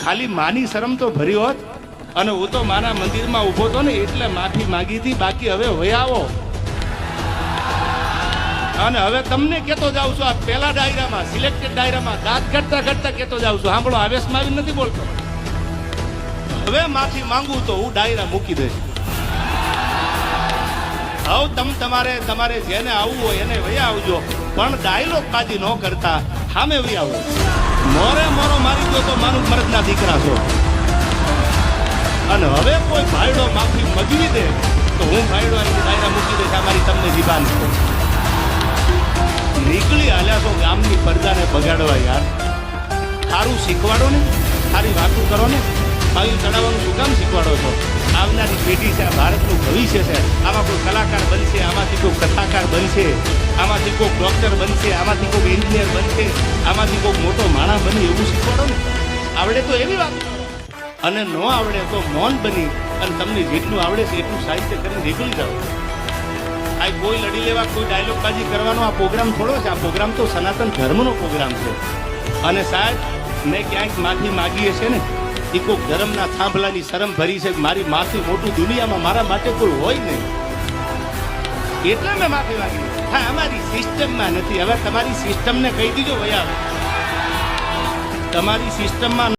ખાલી માની શરમ તો ભરી હોત અને હું તો માના મંદિરમાં ઊભો હતો ને એટલે માફી માંગી હતી, બાકી હવે વયા આવો. અને હવે તમને કહેતો જાઉં છું, આ પહેલા ડાયરામાં સિલેક્ટેડ ડાયરામાં દાંત ઘટતા ઘટતા કહેતો જાઉં છું. સાંભળો, આવેશમાં આવી નથી બોલતો. હવે માફી માંગુ તો હું ડાયરા મૂકી દઈશ. હવે તમારે જેને આવવું હોય એને વયા આવજો, પણ ડાયલોગ બાજી ન કરતા સામે વયા આવો. મોરે મોરો મારી દો તો મારું મરદના દીકરા છો. અને હવે કોઈ ભાઈડો માફી મગવી દે તો હું ભાઈડો એની ડાયરા મૂકી દઈશ. આ મારી તમને જીબાન છે. નીકળી હાલ્યા તો ગામની પડદાને બગાડવા. યાર, સારું શીખવાડો ને, સારી વાતો કરો ને. બાયું ચડાવવાનું શું કામ શીખવાડો છો? આવનારી પેઢી છે, ભારતનું ભવિષ્ય છે. આમાં કોઈ કલાકાર બનશે, આમાંથી કોઈ કથાકાર બનશે, આમાંથી કોઈ ડોક્ટર બનશે, આમાંથી કોઈ એન્જિનિયર બનશે, આમાંથી કોઈ મોટો માણસ બને, એવું શીખવાડો ને. આવડે તો એવી વાત, અને ન આવડે તો મૌન બની અને તમને જેટલું આવડે છે એટલું સાહિત્ય કરીને નીકળી જાઓ. આ કોઈ લડી લેવા, કોઈ ડાયલોગ બાજી કરવાનો આ પ્રોગ્રામ થોડો છે. આ પ્રોગ્રામ તો સનાતન ધર્મનો પ્રોગ્રામ છે. અને સાહેબ, મેં ક્યાંક માફી માગી છે ને, એ કોઈ ધર્મના થાંભલાની શરમ ભરી છે. મારી માફી મોટું દુનિયામાં મારા માટે કોઈ હોય નહીં, એટલે મેં માફી માંગી. હા, અમારી સિસ્ટમમાં નથી. હવે તમારી સિસ્ટમને કહી દીજો, ભૈયા, તમારી સિસ્ટમમાં